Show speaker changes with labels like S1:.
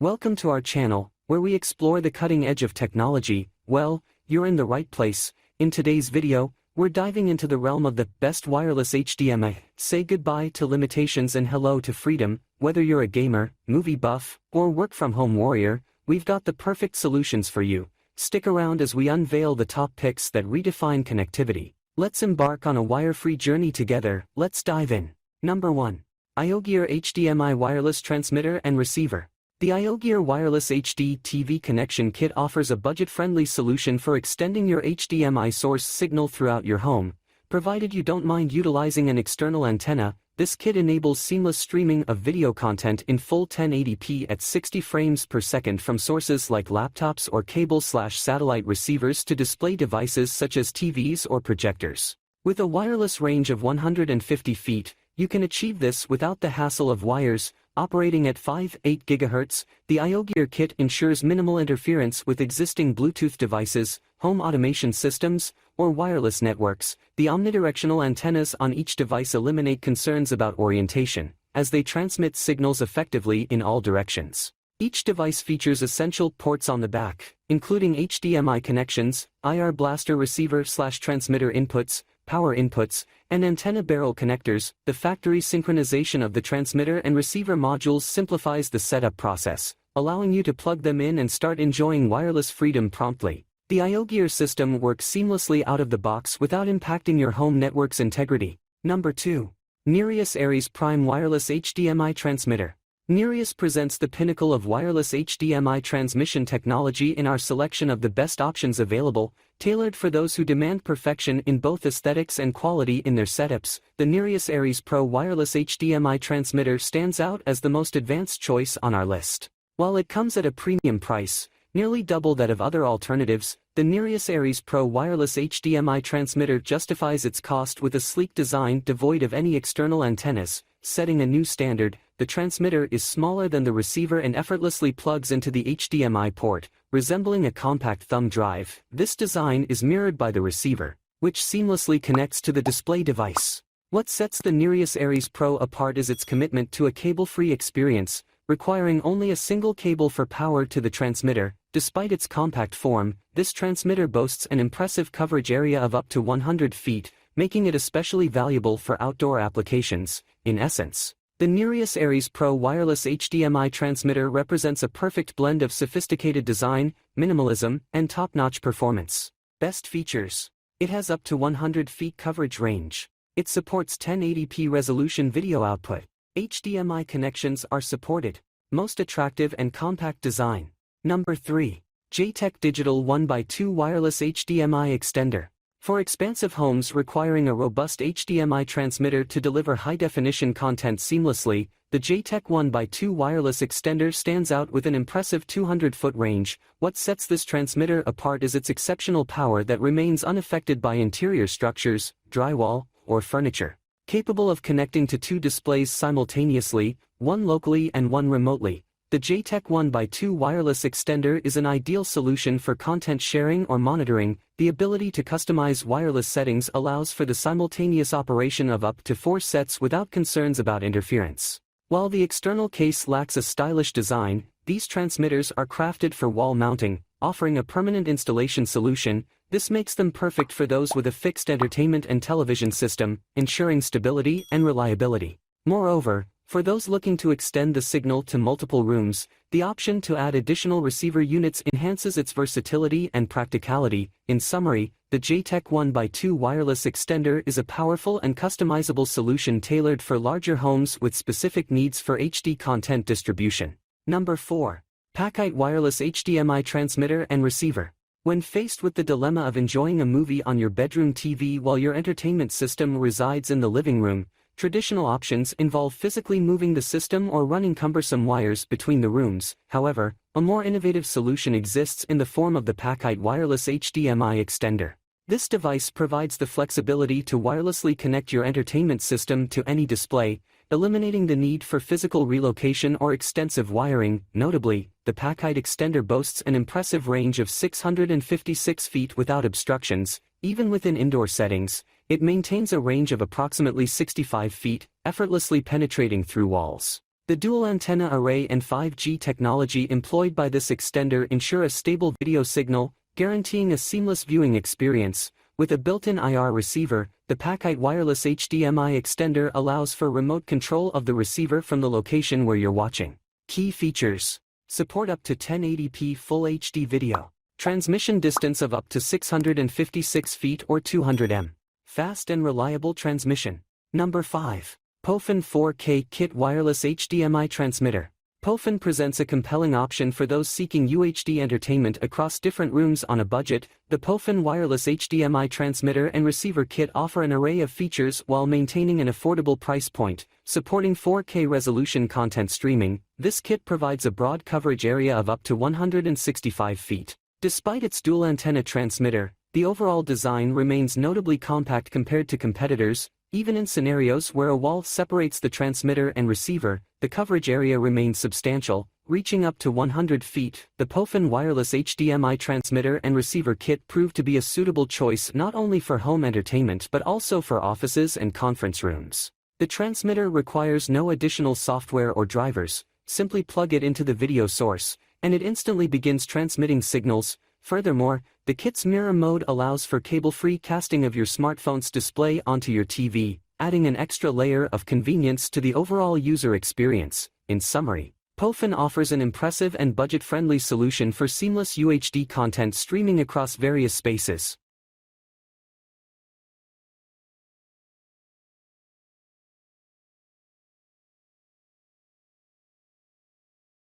S1: Welcome to our channel, where we explore the cutting edge of technology. Well, you're in the right place. In today's video, we're diving into the realm of the best wireless HDMI. Say goodbye to limitations and hello to freedom. Whether you're a gamer, movie buff, or work-from-home warrior, we've got the perfect solutions for you. Stick around as we unveil the top picks that redefine connectivity. Let's embark on a wire-free journey together. Let's dive in. Number 1. IOGEAR HDMI Wireless Transmitter and Receiver. The IOGEAR Wireless HD TV Connection Kit offers a budget-friendly solution for extending your HDMI source signal throughout your home. Provided you don't mind utilizing an external antenna, this kit enables seamless streaming of video content in full 1080p at 60 frames per second from sources like laptops or cable/satellite receivers to display devices such as TVs or projectors. With a wireless range of 150 feet, you can achieve this without the hassle of wires. Operating at 5.8 GHz, the IOGEAR kit ensures minimal interference with existing Bluetooth devices, home automation systems, or wireless networks. The omnidirectional antennas on each device eliminate concerns about orientation, as they transmit signals effectively in all directions. Each device features essential ports on the back, including HDMI connections, IR blaster receiver/transmitter inputs, power inputs, and antenna barrel connectors. The factory synchronization of the transmitter and receiver modules simplifies the setup process, allowing you to plug them in and start enjoying wireless freedom promptly. The IOGEAR system works seamlessly out of the box without impacting your home network's integrity. Number 2. Nereus Aries Prime Wireless HDMI Transmitter. Nereus presents the pinnacle of wireless HDMI transmission technology in our selection of the best options available, tailored for those who demand perfection in both aesthetics and quality in their setups. The Nereus Aries Pro wireless HDMI transmitter stands out as the most advanced choice on our list. While it comes at a premium price, nearly double that of other alternatives, the Nereus Aries Pro wireless HDMI transmitter justifies its cost with a sleek design devoid of any external antennas, setting a new standard. The transmitter is smaller than the receiver and effortlessly plugs into the HDMI port, resembling a compact thumb drive. This design is mirrored by the receiver, which seamlessly connects to the display device. What sets the Nereus Aries Pro apart is its commitment to a cable-free experience, requiring only a single cable for power to the transmitter. Despite its compact form, this transmitter boasts an impressive coverage area of up to 100 feet, making it especially valuable for outdoor applications. In essence, the Nereus Aries Pro wireless HDMI transmitter represents a perfect blend of sophisticated design, minimalism, and top-notch performance. Best features. It has up to 100 feet coverage range. It supports 1080p resolution video output. HDMI connections are supported. Most attractive and compact design. Number 3. JTech Digital 1x2 Wireless HDMI Extender. For expansive homes requiring a robust HDMI transmitter to deliver high-definition content seamlessly, the JTech 1x2 wireless extender stands out with an impressive 200-foot range. What sets this transmitter apart is its exceptional power that remains unaffected by interior structures, drywall, or furniture. Capable of connecting to two displays simultaneously, one locally and one remotely, the JTech 1x2 wireless extender is an ideal solution for content sharing or monitoring. The ability to customize wireless settings allows for the simultaneous operation of up to 4 sets without concerns about interference. While the external case lacks a stylish design, these transmitters are crafted for wall mounting, offering a permanent installation solution. This makes them perfect for those with a fixed entertainment and television system, ensuring stability and reliability. Moreover, for those looking to extend the signal to multiple rooms, the option to add additional receiver units enhances its versatility and practicality. In summary, the JTech 1x2 wireless extender is a powerful and customizable solution tailored for larger homes with specific needs for HD content distribution. Number 4. Packite Wireless HDMI Transmitter and Receiver. When faced with the dilemma of enjoying a movie on your bedroom TV while your entertainment system resides in the living room, traditional options involve physically moving the system or running cumbersome wires between the rooms. However, a more innovative solution exists in the form of the Packite Wireless HDMI Extender. This device provides the flexibility to wirelessly connect your entertainment system to any display, eliminating the need for physical relocation or extensive wiring. Notably, the Packite Extender boasts an impressive range of 656 feet without obstructions. Even within indoor settings, it maintains a range of approximately 65 feet, effortlessly penetrating through walls. The dual antenna array and 5G technology employed by this extender ensure a stable video signal, guaranteeing a seamless viewing experience. With a built-in IR receiver, the Packite wireless HDMI extender allows for remote control of the receiver from the location where you're watching. Key features: support up to 1080p Full HD video, transmission distance of up to 656 feet or 200 m, fast and reliable transmission. Number 5. POFN 4K Kit Wireless HDMI Transmitter. POFN presents a compelling option for those seeking UHD entertainment across different rooms on a budget. The POFN wireless HDMI transmitter and receiver kit offer an array of features while maintaining an affordable price point. Supporting 4K resolution content streaming, this kit provides a broad coverage area of up to 165 feet. Despite its dual antenna transmitter, the overall design remains notably compact compared to competitors. Even in scenarios where a wall separates the transmitter and receiver, the coverage area remains substantial, reaching up to 100 feet. The POFN wireless HDMI transmitter and receiver kit proved to be a suitable choice not only for home entertainment but also for offices and conference rooms. The transmitter requires no additional software or drivers. Simply plug it into the video source, and it instantly begins transmitting signals. Furthermore, the kit's mirror mode allows for cable-free casting of your smartphone's display onto your TV, adding an extra layer of convenience to the overall user experience. In summary, POFN offers an impressive and budget-friendly solution for seamless UHD content streaming across various spaces.